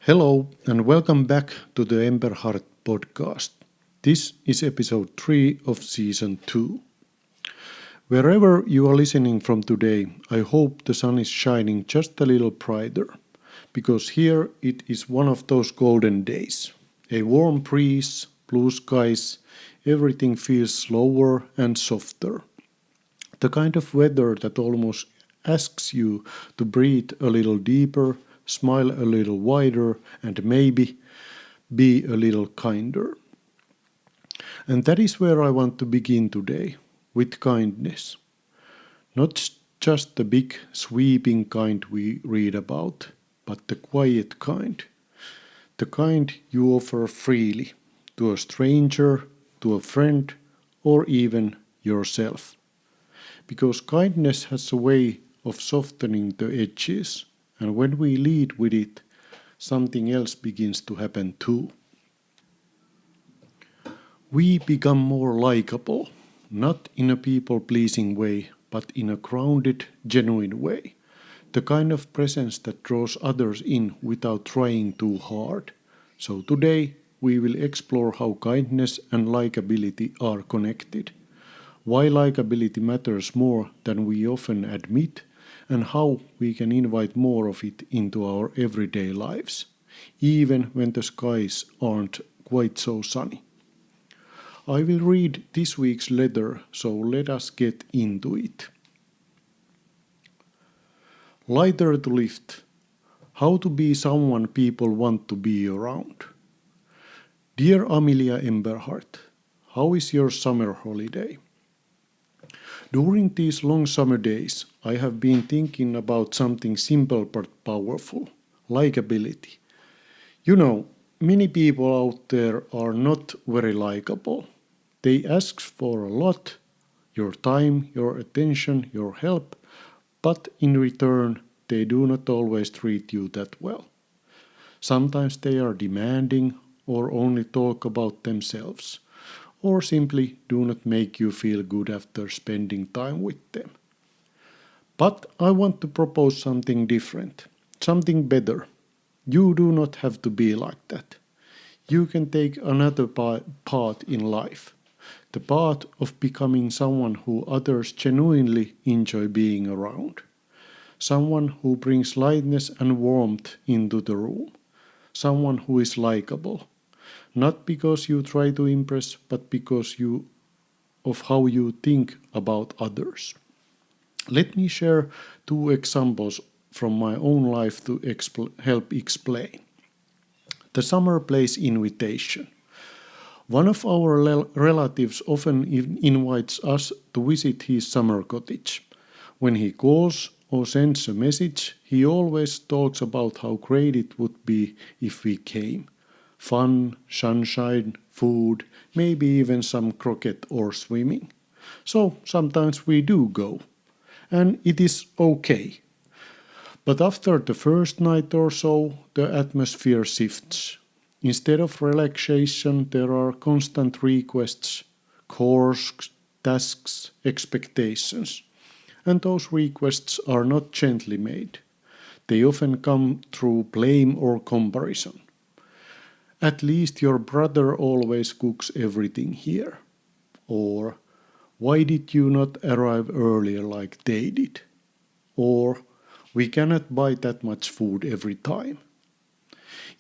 Hello and welcome back to the Emberhart podcast. This is episode 3 of season 2. Wherever you are listening from today, I hope the sun is shining just a little brighter, because here it is one of those golden days. A warm breeze, blue skies, everything feels slower and softer. The kind of weather that almost asks you to breathe a little deeper, smile a little wider, and maybe be a little kinder. And that is where I want to begin today, with kindness. Not just the big, sweeping kind we read about, but the quiet kind. The kind you offer freely to a stranger, to a friend, or even yourself. Because kindness has a way of softening the edges, and when we lead with it, something else begins to happen too. We become more likable, not in a people-pleasing way, but in a grounded, genuine way. The kind of presence that draws others in without trying too hard. So today we will explore how kindness and likability are connected, why likability matters more than we often admit, and how we can invite more of it into our everyday lives, even when the skies aren't quite so sunny. I will read this week's letter, so let us get into it. Lighter to lift. How to be someone people want to be around. Dear Amelia Emberhart, how is your summer holiday? During these long summer days, I have been thinking about something simple but powerful, likability. You know, many people out there are not very likable. They ask for a lot, your time, your attention, your help, but in return, they do not always treat you that well. Sometimes they are demanding or only talk about themselves, or simply do not make you feel good after spending time with them. But I want to propose something different, something better. You do not have to be like that. You can take another path in life, the path of becoming someone who others genuinely enjoy being around, someone who brings lightness and warmth into the room, someone who is likable. Not because you try to impress, but because of how you think about others. Let me share two examples from my own life to help explain. The summer place invitation. One of our relatives often invites us to visit his summer cottage. When he calls or sends a message, he always talks about how great it would be if we came. Fun, sunshine, food, maybe even some croquet or swimming. So sometimes we do go, and it is okay. But after the first night or so, the atmosphere shifts. Instead of relaxation, there are constant requests, chores, tasks, expectations. And those requests are not gently made. They often come through blame or comparison. At least your brother always cooks everything here. Or, why did you not arrive earlier like they did? Or, we cannot buy that much food every time.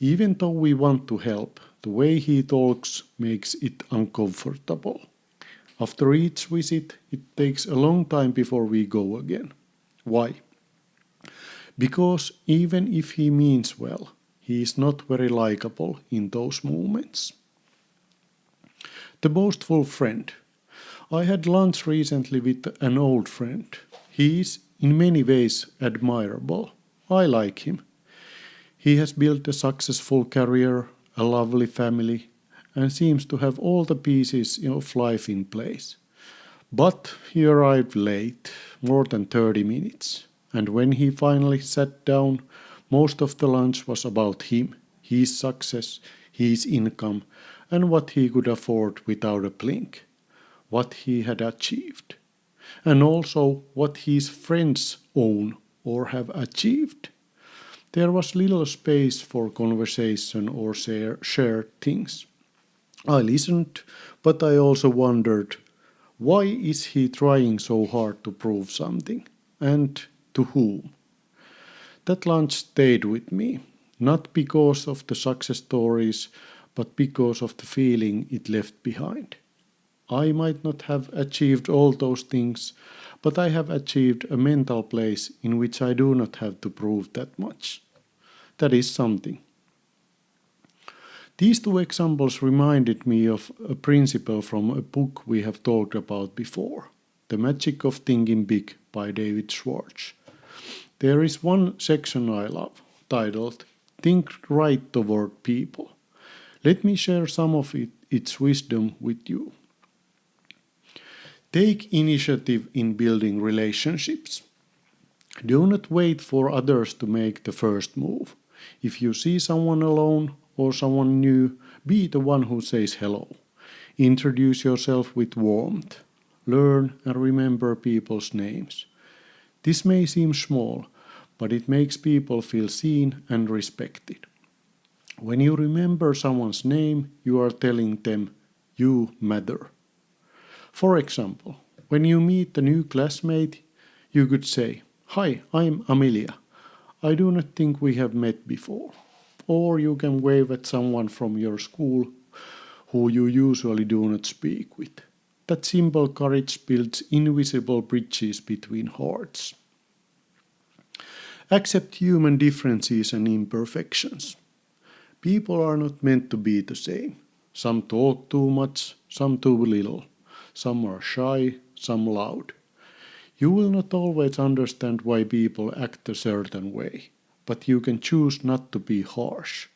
Even though we want to help, the way he talks makes it uncomfortable. After each visit, it takes a long time before we go again. Why? Because even if he means well, he is not very likable in those moments. The boastful friend. I had lunch recently with an old friend. He is in many ways admirable. I like him. He has built a successful career, a lovely family, and seems to have all the pieces of life in place. But he arrived late, more than 30 minutes, and when he finally sat down, most of the lunch was about him, his success, his income, and what he could afford without a blink, what he had achieved, and also what his friends own or have achieved. There was little space for conversation or shared things. I listened, but I also wondered, why is he trying so hard to prove something? And to whom? That lunch stayed with me, not because of the success stories, but because of the feeling it left behind. I might not have achieved all those things, but I have achieved a mental place in which I do not have to prove that much. That is something. These two examples reminded me of a principle from a book we have talked about before, The Magic of Thinking Big by David Schwartz. There is one section I love, titled Think Right Toward People. Let me share some of its wisdom with you. Take initiative in building relationships. Do not wait for others to make the first move. If you see someone alone or someone new, be the one who says hello. Introduce yourself with warmth. Learn and remember people's names. This may seem small, but it makes people feel seen and respected. When you remember someone's name, you are telling them, you matter. For example, when you meet a new classmate, you could say, Hi, I'm Amelia. I do not think we have met before. Or you can wave at someone from your school who you usually do not speak with. That simple courage builds invisible bridges between hearts. Accept human differences and imperfections. People are not meant to be the same. Some talk too much, some too little. Some are shy, some loud. You will not always understand why people act a certain way, but you can choose not to be harsh.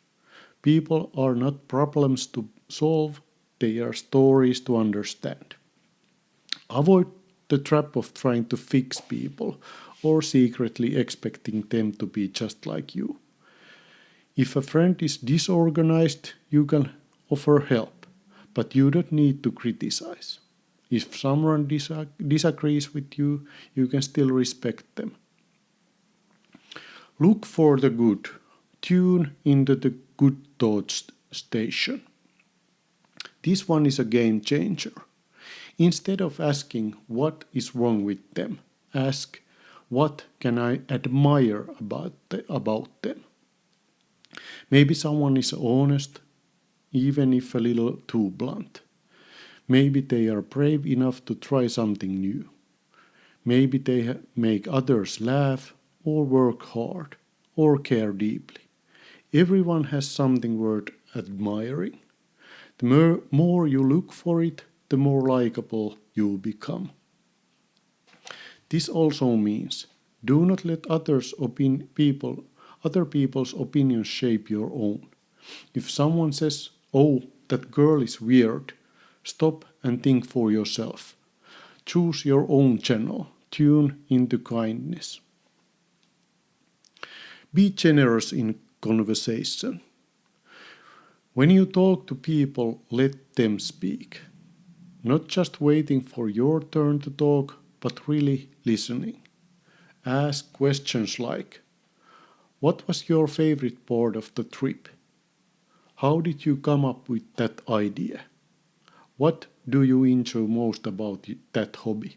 People are not problems to solve, they are stories to understand. Avoid the trap of trying to fix people or secretly expecting them to be just like you. If a friend is disorganized, you can offer help, but you don't need to criticize. If someone disagrees with you, you can still respect them. Look for the good. Tune into the good thoughts station. This one is a game changer. Instead of asking what is wrong with them, ask what can I admire about them. Maybe someone is honest, even if a little too blunt. Maybe they are brave enough to try something new. Maybe they make others laugh, or work hard, or care deeply. Everyone has something worth admiring. The more you look for it, the more likable you become. This also means do not let other people's opinions shape your own. If someone says, "Oh, that girl is weird," stop and think for yourself. Choose your own channel. Tune into kindness. Be generous in conversation. When you talk to people, let them speak. Not just waiting for your turn to talk, but really listening. Ask questions like, what was your favorite part of the trip? How did you come up with that idea? What do you enjoy most about that hobby?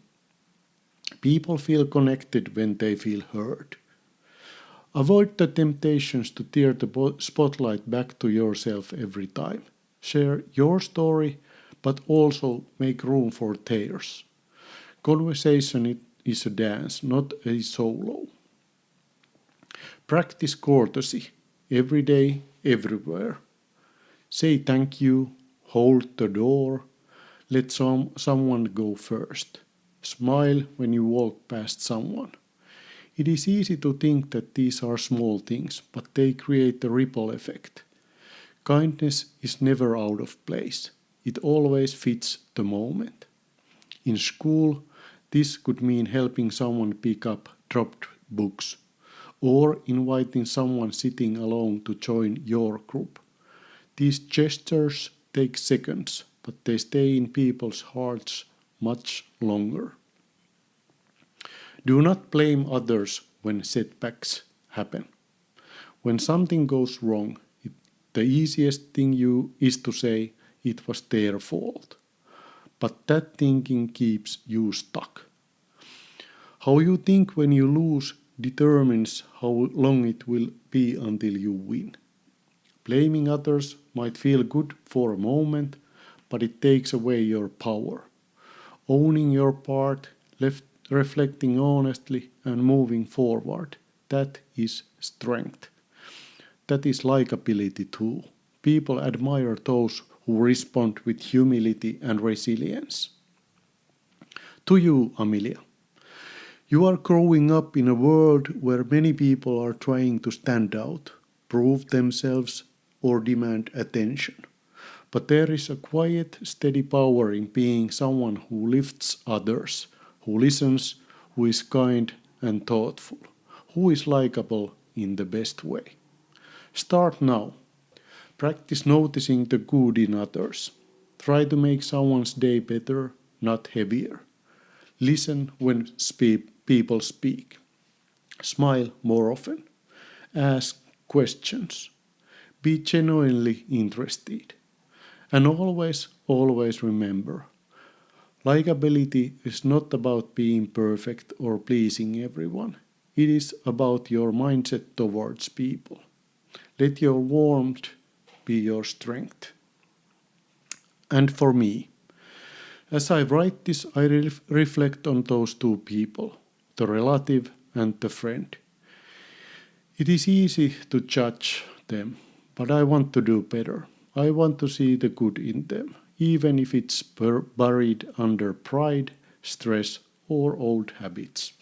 People feel connected when they feel heard. Avoid the temptations to tear the spotlight back to yourself every time. Share your story, but also make room for theirs. Conversation is a dance, not a solo. Practice courtesy every day, everywhere. Say thank you, hold the door, let someone go first. Smile when you walk past someone. It is easy to think that these are small things, but they create a ripple effect. Kindness is never out of place. It always fits the moment. In school, this could mean helping someone pick up dropped books, or inviting someone sitting alone to join your group. These gestures take seconds, but they stay in people's hearts much longer. Do not blame others when setbacks happen. When something goes wrong, the easiest thing is to say it was their fault. But that thinking keeps you stuck. How you think when you lose determines how long it will be until you win. Blaming others might feel good for a moment, but it takes away your power. Owning your part, reflecting honestly, and moving forward, that is strength. That is likability too. People admire those who respond with humility and resilience. To you, Amelia. You are growing up in a world where many people are trying to stand out, prove themselves, or demand attention. But there is a quiet, steady power in being someone who lifts others, who listens, who is kind and thoughtful, who is likable in the best way. Start now. Practice noticing the good in others. Try to make someone's day better, not heavier. Listen when people speak. Smile more often. Ask questions. Be genuinely interested. And always, always remember, likability is not about being perfect or pleasing everyone. It is about your mindset towards people. Let your warmth be your strength. And for me, as I write this, I reflect on those two people, the relative and the friend. It is easy to judge them, but I want to do better. I want to see the good in them, even if it's buried under pride, stress, or old habits.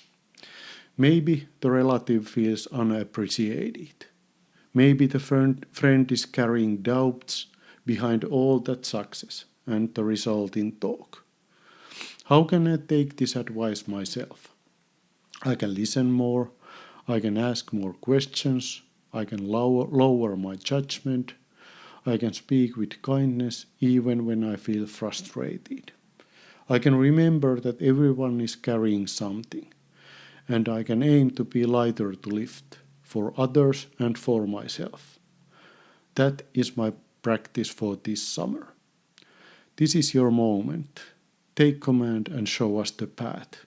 Maybe the relative feels unappreciated. Maybe the friend is carrying doubts behind all that success and the resulting talk. How can I take this advice myself? I can listen more, I can ask more questions, I can lower my judgment, I can speak with kindness even when I feel frustrated. I can remember that everyone is carrying something, and I can aim to be lighter to lift for others and for myself. That is my practice for this summer. This is your moment. Take command and show us the path.